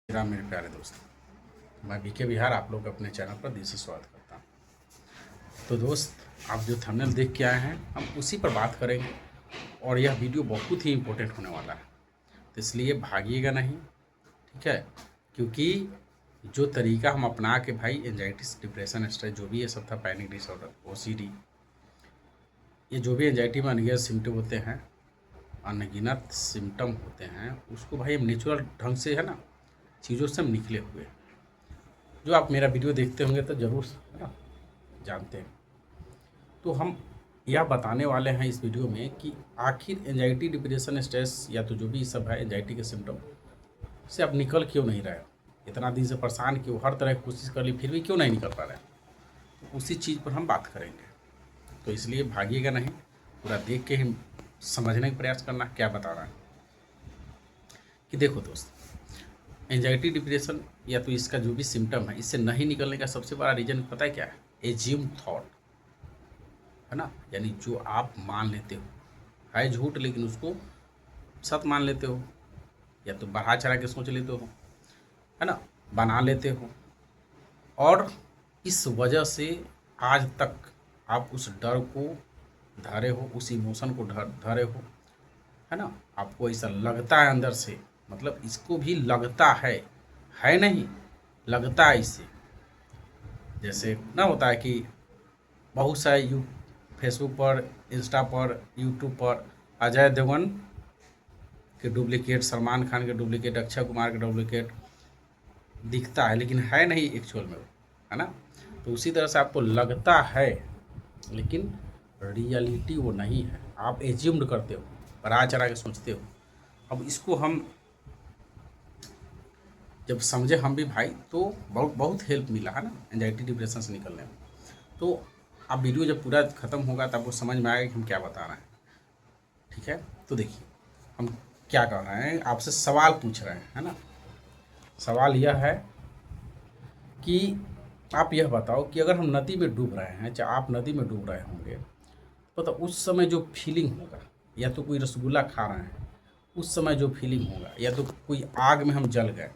राम मेरे प्यारे दोस्त, मैं बीके बिहार आप लोग अपने चैनल पर दिल से स्वागत करता हूँ। तो दोस्त, आप जो थंबनेल देख के आए हैं हम उसी पर बात करेंगे और यह वीडियो बहुत ही इम्पोर्टेंट होने वाला है, तो इसलिए भागिएगा नहीं, ठीक है। क्योंकि जो तरीका हम अपना के भाई एंजाइटी डिप्रेशन स्ट्रेस जो भी ये सब था, पैनिक डिसऑर्डर OCD, ये जो भी एंजाइटी में अनगिनत सिम्टम होते हैं, अनगिनत सिम्टम होते हैं, उसको भाई हम नेचुरल ढंग से है ना चीज़ों से हम निकले हुए। जो आप मेरा वीडियो देखते होंगे तो ज़रूर है ना जानते हैं। तो हम यह बताने वाले हैं इस वीडियो में कि आखिर एंजाइटी डिप्रेशन स्ट्रेस या तो जो भी सब है एंजाइटी के सिम्टम से आप निकल क्यों नहीं रहे, इतना दिन से परेशान क्यों, हर तरह की कोशिश कर ली फिर भी क्यों नहीं निकल पा रहे। तो उसी चीज़ पर हम बात करेंगे, तो इसलिए भागिएगा नहीं, पूरा देख के ही समझने का प्रयास करना क्या बता रहा है। कि देखो दोस्त, एंजाइटी डिप्रेशन या तो इसका जो भी सिम्टम है, इससे नहीं निकलने का सबसे बड़ा रीज़न पता है क्या है? एज्यूम थॉट, है ना, यानी जो आप मान लेते हो है झूठ लेकिन उसको सच मान लेते हो, या तो बढ़ा चढ़ा के सोच लेते हो, है ना, बना लेते हो। और इस वजह से आज तक आप उस डर को धरे हो, उस इमोशन को धरे हो, है ना। आपको ऐसा लगता है अंदर से, मतलब इसको भी लगता है नहीं, लगता है इससे। जैसे ना होता है कि बहुत सारे फेसबुक पर, इंस्टा पर, यूट्यूब पर अजय देवगन के डुप्लीकेट, सलमान खान के डुप्लीकेट, अक्षय कुमार के डुप्लीकेट दिखता है लेकिन है नहीं एक्चुअल में वो, है ना। तो उसी तरह से आपको लगता है लेकिन रियलिटी वो नहीं है, आप एज्यूम्ड करते हो, बढ़ा चढ़ा के सोचते हो। अब इसको हम जब समझे हम भी भाई, तो बहुत बहुत हेल्प मिला है ना एंजाइटी डिप्रेशन से निकलने में। तो अब वीडियो जब पूरा ख़त्म होगा तब आपको समझ में आएगा कि हम क्या बता रहे हैं, ठीक है। तो देखिए हम क्या कर रहे हैं, आपसे सवाल पूछ रहे हैं, है ना। सवाल यह है कि आप यह बताओ कि अगर हम नदी में डूब रहे हैं, चाहे आप नदी में डूब रहे होंगे, तो उस समय जो फीलिंग होगा, या तो कोई रसगुल्ला खा रहे हैं उस समय जो फीलिंग होगा, या तो कोई आग में हम जल गए,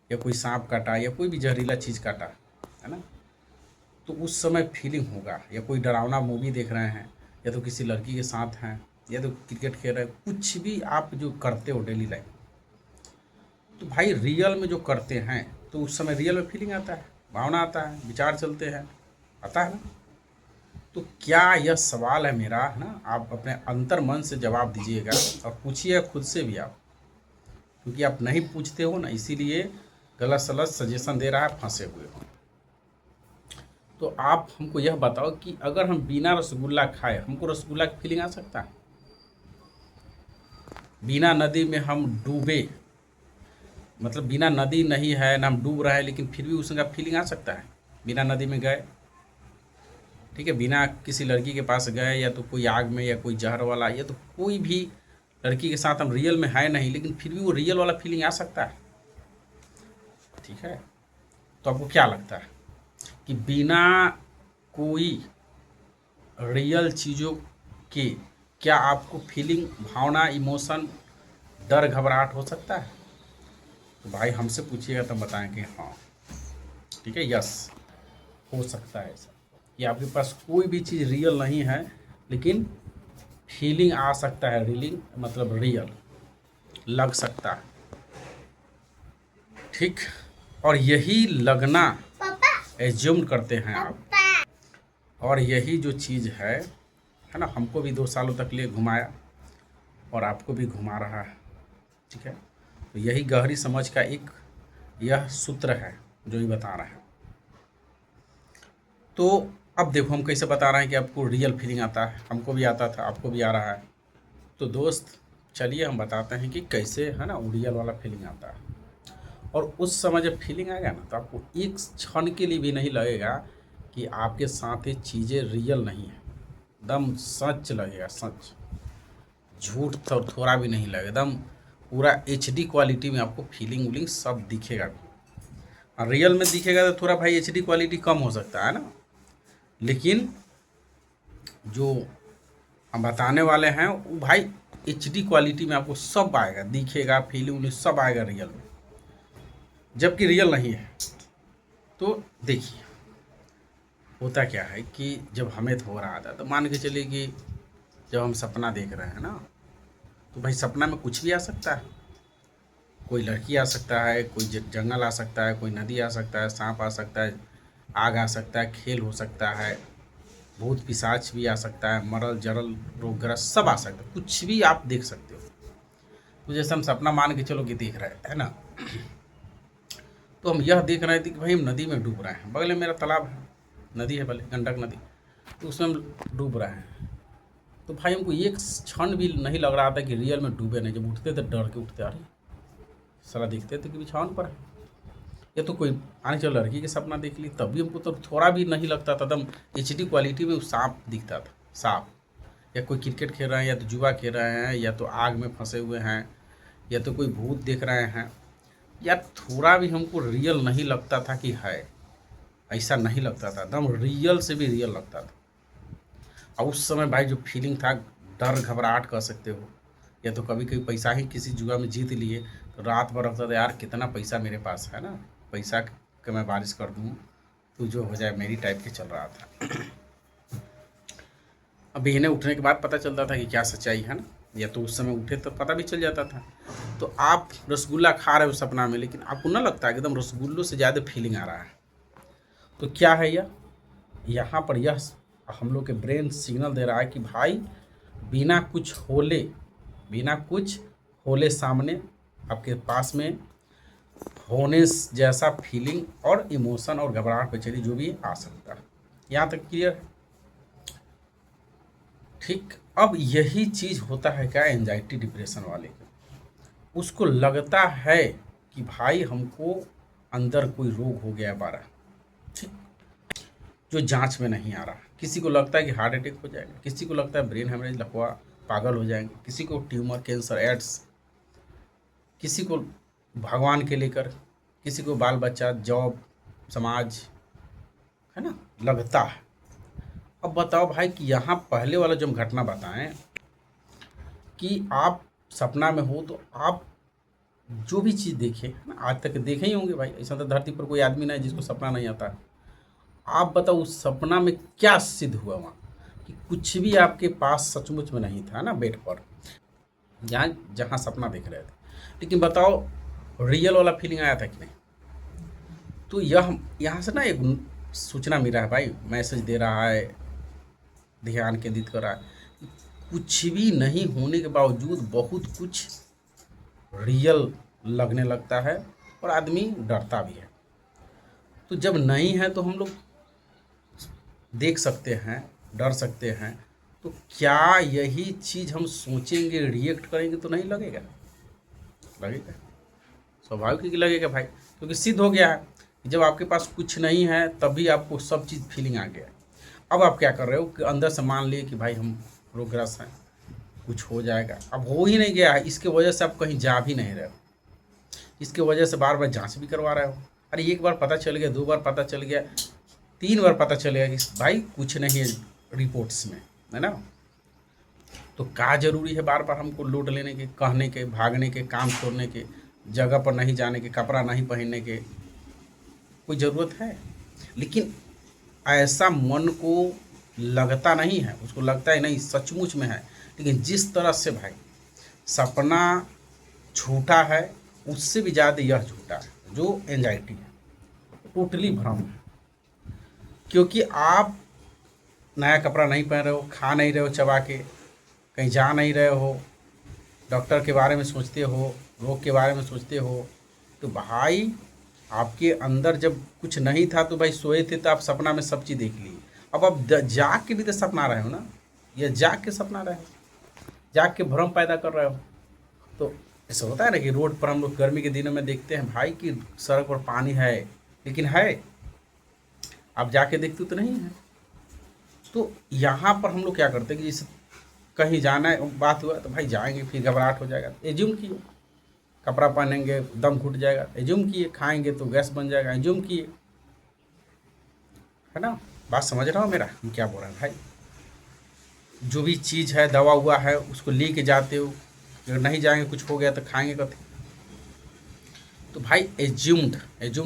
या कोई सांप काटा, या कोई भी जहरीला चीज़ काटा, है ना, तो उस समय फीलिंग होगा। या कोई डरावना मूवी देख रहे हैं, या तो किसी लड़की के साथ हैं, या तो क्रिकेट खेल रहे हैं, कुछ भी आप जो करते हो डेली लाइफ, तो भाई रियल में जो करते हैं तो उस समय रियल में फीलिंग आता है, भावना आता है, विचार चलते हैं, आता है ना। तो क्या यह सवाल है मेरा, है ना, आप अपने अंतर मन से जवाब दीजिएगा और पूछिए खुद से भी आप, क्योंकि आप नहीं पूछते हो ना, इसीलिए गलत सलत सजेशन दे रहा है, फंसे हुए हो। तो आप हमको यह बताओ कि अगर हम बिना रसगुल्ला खाए हमको रसगुल्ला की फीलिंग आ सकता है? बिना नदी में हम डूबे, मतलब बिना नदी नहीं है ना, हम डूब रहे हैं लेकिन फिर भी उसका फीलिंग आ सकता है? बिना नदी में गए, ठीक है, बिना किसी लड़की के पास गए, या तो कोई आग में, या कोई जहर वाला, या तो कोई भी लड़की के साथ हम रियल में है नहीं, लेकिन फिर भी वो रियल वाला फीलिंग आ सकता है, ठीक है। तो आपको क्या लगता है कि बिना कोई रियल चीज़ों के क्या आपको फीलिंग, भावना, इमोशन, डर, घबराहट हो सकता है? तो भाई हमसे पूछिएगा तब बताएं कि हाँ, ठीक है, यस हो सकता है ऐसा, कि आपके पास कोई भी चीज़ रियल नहीं है लेकिन फीलिंग आ सकता है, रीलिंग मतलब रियल लग सकता है, ठीक। और यही लगना एज्यूम करते हैं आप, और यही जो चीज़ है ना, हमको भी 2 सालों तक लिए घुमाया और आपको भी घुमा रहा है, ठीक है। तो यही गहरी समझ का एक यह सूत्र है जो ये बता रहा है। तो अब देखो हम कैसे बता रहे हैं कि आपको रियल फीलिंग आता है, हमको भी आता था, आपको भी आ रहा है। तो दोस्त चलिए हम बताते हैं कि कैसे, है ना, रियल वाला फीलिंग आता है। और उस समय जब फीलिंग आएगा ना, तो आपको एक क्षण के लिए भी नहीं लगेगा कि आपके साथ ये चीज़ें रियल नहीं है, एकदम सच लगेगा, सच, झूठ तो थोड़ा भी नहीं लगेगा, एकदम पूरा HD क्वालिटी में आपको फीलिंग वीलिंग सब दिखेगा भी। और रियल में दिखेगा तो थोड़ा भाई HD क्वालिटी कम हो सकता है ना, लेकिन जो हम बताने वाले हैं वो भाई HD क्वालिटी में आपको सब आएगा, दिखेगा, फीलिंग सब आएगा रियल में। जबकि रियल नहीं है। तो देखिए होता क्या है कि जब हमें हो रहा था तो मान के चलिए कि जब हम सपना देख रहे हैं ना, तो भाई सपना में कुछ भी आ सकता है। कोई लड़की आ सकता है, कोई जंगल आ सकता है, कोई नदी आ सकता है, सांप आ सकता है, आग आ सकता है, खेल हो सकता है, भूत पिशाच भी आ सकता है, मरल जरल रोगग्रस्त सब आ सकता है, कुछ भी आप देख सकते हो। तो जैसे हम सपना मान के चलो कि देख रहे थे, है ना, तो हम यह देख रहे थे कि भाई हम नदी में डूब रहे हैं, बगल में मेरा तालाब है, नदी है भले गंडक नदी, तो उसमें हम डूब रहे हैं। तो भाई हमको एक क्षण भी नहीं लग रहा था कि रियल में डूबे नहीं। जब उठते थे डर के उठते, अरे साला दिखते थे कि बिछावन पर है, या तो कोई आने चलो लड़की के सपना देख ली, तब भी हमको तो थोड़ा भी नहीं लगता था, एकदम HD क्वालिटी में सांप दिखता था, सांप। या कोई क्रिकेट खेल रहे हैं, या तो जुआ खेल रहे हैं, या तो आग में फंसे हुए हैं, या तो कोई भूत देख रहे हैं, या थोड़ा भी हमको रियल नहीं लगता था कि है। ऐसा नहीं लगता था, एकदम रियल से भी रियल लगता था। और उस समय भाई जो फीलिंग था, डर घबराहट कह सकते हो, या तो कभी कभी पैसा ही किसी जुआ में जीत लिए तो रात भर रखता था यार कितना पैसा मेरे पास है ना, पैसा का मैं बारिश कर दूँ तो जो हो जाए मेरी टाइप के चल रहा था। अब इन्हें उठने के बाद पता चलता था कि क्या सच्चाई है ना, या तो उस समय उठे तो पता भी चल जाता था। तो आप रसगुल्ला खा रहे हो सपना में, लेकिन आपको ना लगता है कि एकदम रसगुल्लों से ज़्यादा फीलिंग आ रहा है। तो क्या है यह, यहाँ पर यह हम लोग के ब्रेन सिग्नल दे रहा है कि भाई बिना कुछ होले, बिना कुछ होले सामने आपके पास में होने जैसा फीलिंग और इमोशन और घबराहट बेचैनी जो भी आ सकता है। यहाँ तक क्लियर है? ठीक। अब यही चीज़ होता है क्या एंजाइटी डिप्रेशन वाले के, उसको लगता है कि भाई हमको अंदर कोई रोग हो गया है बारह, ठीक, जो जांच में नहीं आ रहा। किसी को लगता है कि हार्ट अटैक हो जाएगा, किसी को लगता है ब्रेन हेमरेज, लकवा, पागल हो जाएंगे, किसी को ट्यूमर, कैंसर, एड्स, किसी को भगवान के लेकर, किसी को बाल बच्चा, जॉब, समाज, है ना, लगता है। अब बताओ भाई कि यहाँ पहले वाला जो हम घटना बताएं कि आप सपना में हो तो आप जो भी चीज़ देखे ना, आज तक देखे ही होंगे भाई, ऐसा तो धरती पर कोई आदमी नहीं जिसको सपना नहीं आता। आप बताओ उस सपना में क्या सिद्ध हुआ वहाँ कि कुछ भी आपके पास सचमुच में नहीं था ना, बेड पर जहाँ जहाँ सपना देख रहे थे, लेकिन बताओ रियल वाला फीलिंग आया था कि नहीं। तो यह यहाँ से ना एक सूचना मिला है भाई, मैसेज दे रहा है, ध्यान केंद्रित कर रहा है, कुछ भी नहीं होने के बावजूद बहुत कुछ रियल लगने लगता है और आदमी डरता भी है। तो जब नहीं है तो हम लोग देख सकते हैं, डर सकते हैं, तो क्या यही चीज़ हम सोचेंगे, रिएक्ट करेंगे तो नहीं लगेगा? लगेगा, स्वाभाविक ही लगेगा भाई, क्योंकि सिद्ध हो गया है कि जब आपके पास कुछ नहीं है तभी आपको सब चीज़ फीलिंग आ गया। अब आप क्या कर रहे हो कि अंदर से मान लिए कि भाई हम रोगग्रस्त हैं, कुछ हो जाएगा। अब हो ही नहीं गया है, इसके वजह से आप कहीं जा भी नहीं रहे हो, इसके वजह से बार बार जांच भी करवा रहे हो। अरे एक बार पता चल गया, 2 बार पता चल गया, 3 बार पता चलेगा कि भाई कुछ नहीं है रिपोर्ट्स में, है ना। तो क्या ज़रूरी है बार बार हमको लोड लेने के, कहने के, भागने के, काम छोड़ने के, जगह पर नहीं जाने के, कपड़ा नहीं पहनने के, कोई ज़रूरत है? लेकिन ऐसा मन को लगता नहीं है, उसको लगता है नहीं सचमुच में है। लेकिन जिस तरह से भाई सपना झूठा है, उससे भी ज़्यादा यह झूठा है जो एंजाइटी है, टोटली भ्रम है। क्योंकि आप नया कपड़ा नहीं पहन रहे हो, खा नहीं रहे हो चबा के, कहीं जा नहीं रहे हो, डॉक्टर के बारे में सोचते हो, रोग के बारे में सोचते हो, तो भाई आपके अंदर जब कुछ नहीं था तो भाई सोए थे तो आप सपना में सब चीज़ देख ली। अब आप जाग के भी तो सपना रहे हो ना, या जाग के सपना रहे हो, जाग के भ्रम पैदा कर रहे हो। तो ऐसा होता है ना कि रोड पर हम लोग गर्मी के दिनों में देखते हैं भाई कि सड़क पर पानी है, लेकिन है, आप जाके देखते तो नहीं है। तो यहाँ पर हम लोग क्या करते हैं कि जैसे कहीं जाना है, बात हुआ तो भाई जाएंगे, फिर घबराहट हो जाएगा, एज्यूम किए, कपड़ा पहनेंगे दम घुट जाएगा, एज्यूम किए, खाएंगे तो गैस बन जाएगा, एज्यूम किए, है ना। बात समझ रहा हो मेरा, हम क्या बोल रहे हैं भाई। जो भी चीज़ है, दवा हुआ है, उसको ले के जाते हो, अगर नहीं जाएंगे कुछ हो गया तो खाएंगे कभी। तो भाई एज्यूम्ड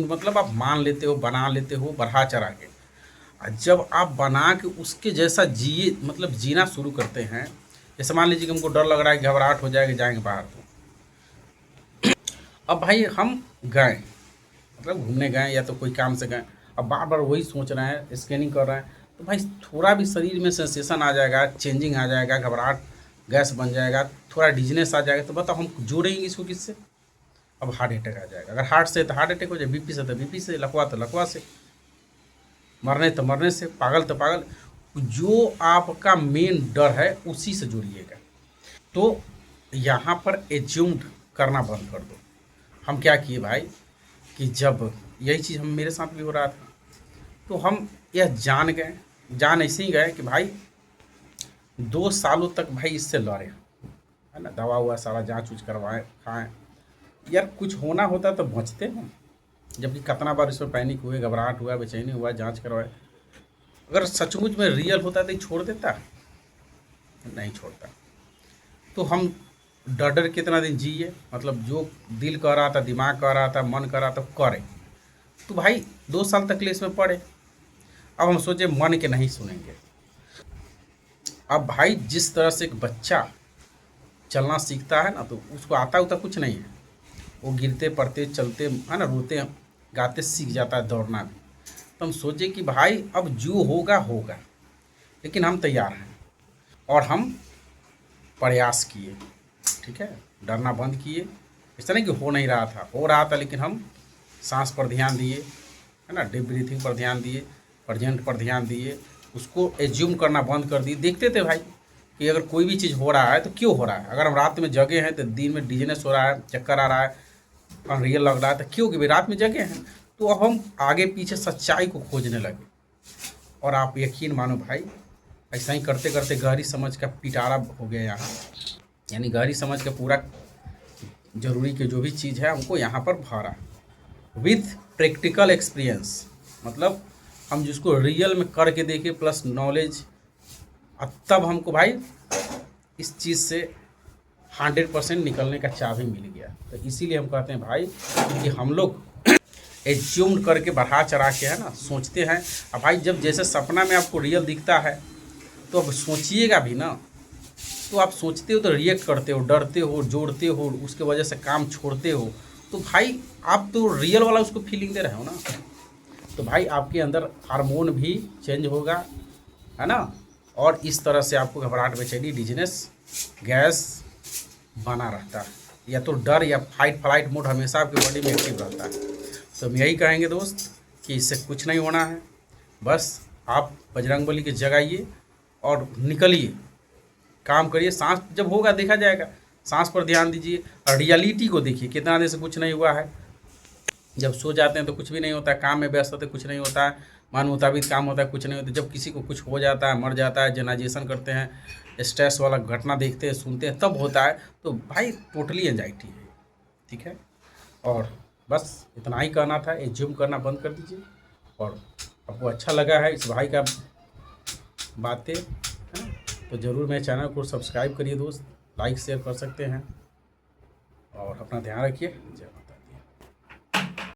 मतलब आप मान लेते हो, बना लेते हो बढ़ा चढ़ा के। और जब आप बना के उसके जैसा जिए मतलब जीना शुरू करते हैं, जैसे मान लीजिए कि हमको डर लग रहा है, घबराहट हो जाएगी, जाएंगे बाहर, तो अब भाई हम गए मतलब घूमने गए या तो कोई काम से गए, अब बार बार वही सोच रहे हैं, स्कैनिंग कर रहे हैं, तो भाई थोड़ा भी शरीर में सेंसेशन आ जाएगा, चेंजिंग आ जाएगा, घबराहट गैस बन जाएगा, थोड़ा डिजनेस आ जाएगा, तो बताओ हम जोड़ेंगे इसको किससे? अब हार्ट अटैक आ जाएगा। अगर हार्ट से तो हार्ट अटैक हो जाए, बीपी से तो बीपी से, लकवा तो लकवा से, मरने तो मरने से, पागल तो पागल। जो आपका मेन डर है उसी से जुड़िएगा। तो यहाँ पर एज्यूम्ड करना बंद कर दो। हम क्या किए भाई कि जब यही चीज़ हम मेरे साथ भी हो रहा था, तो हम यह जान ऐसे ही गए कि भाई 2 सालों तक भाई इससे लड़े, है ना, दवा हुआ सारा जांच उच करवाएं, खाएं, यार कुछ होना होता तो बचते हैं। जबकि कितना बार इसमें पैनिक हुए, घबराहट हुआ, बेचैनी हुआ, जांच करवाए। अगर सचमुच में रियल होता तो ये छोड़ देता? नहीं छोड़ता। तो हम डर डर कितना दिन जिए, मतलब जो दिल कह रहा था, दिमाग कह रहा था, मन कह रहा था करे। तो भाई 2 साल तक ले इसमें पड़े। अब हम सोचे मन के नहीं सुनेंगे। अब भाई जिस तरह से एक बच्चा चलना सीखता है ना, तो उसको आता उता कुछ नहीं है, वो गिरते पड़ते चलते, है ना, रोते गाते सीख जाता है दौड़ना भी। तो हम सोचे कि भाई अब जो होगा होगा, लेकिन हम तैयार हैं। और हम प्रयास किए, ठीक है, डरना बंद किए। इस तरह कि हो नहीं रहा था, हो रहा था, लेकिन हम सांस पर ध्यान दिए, है ना, डीप ब्रीथिंग पर ध्यान दिए, प्रेजेंट पर ध्यान दिए, उसको एज्यूम करना बंद कर दिए। देखते थे भाई कि अगर कोई भी चीज़ हो रहा है तो क्यों हो रहा है। अगर हम रात में जगे हैं तो दिन में डिजनेस हो रहा है, चक्कर आ रहा है, अनरियल लग रहा है, तो क्यों कि भाई रात में जगे हैं। तो अब हम आगे पीछे सच्चाई को खोजने लगे। और आप यकीन मानो भाई, ऐसा ही करते करते गहरी समझ का पिटारा हो गया यहाँ। यानी गहरी समझ का पूरा जरूरी के जो भी चीज़ है हमको यहाँ पर भरा विथ प्रैक्टिकल एक्सपीरियंस, मतलब हम जिसको रियल में करके देखे प्लस नॉलेज। तब हमको भाई इस चीज़ से 100% निकलने का चाबी मिल गया। तो इसीलिए हम कहते हैं भाई कि हम लोग एज्यूम करके बढ़ा चढ़ा के, है ना, सोचते हैं। अब भाई जब जैसे सपना में आपको रियल दिखता है, तो अब सोचिएगा भी ना, तो आप सोचते हो तो रिएक्ट करते हो, डरते हो, जोड़ते हो, उसके वजह से काम छोड़ते हो। तो भाई आप तो रियल वाला उसको फीलिंग दे रहे हो ना। तो भाई आपके अंदर हार्मोन भी चेंज होगा, है ना, और इस तरह से आपको घबराहट, बेचैनी, डिजीनेस, गैस बना रहता है। या तो डर या फाइट फ्लाइट मोड हमेशा आपकी बॉडी में एक्टिव रहता है। तो हम यही कहेंगे दोस्त कि इससे कुछ नहीं होना है। बस आप बजरंगबली के जगाइए और निकलिए, काम करिए। सांस जब होगा देखा जाएगा, सांस पर ध्यान दीजिए और रियलिटी को देखिए। कितना देर से कुछ नहीं हुआ है, जब सो जाते हैं तो कुछ भी नहीं होता है, काम में व्यस्त होते कुछ नहीं होता है, मन मुताबिक काम होता है, कुछ नहीं होता। जब किसी को कुछ हो जाता है, मर जाता है, जनाजेशन करते हैं, स्ट्रेस वाला घटना देखते हैं, सुनते हैं, तब होता है। तो भाई टोटली एंजाइटी है, ठीक है। और बस इतना ही कहना था, एज्यूम करना बंद कर दीजिए। और आपको अच्छा लगा है इस भाई का बातें, है ना, तो ज़रूर मेरे चैनल को सब्सक्राइब करिए दोस्त, लाइक शेयर कर सकते हैं। और अपना ध्यान रखिए। जय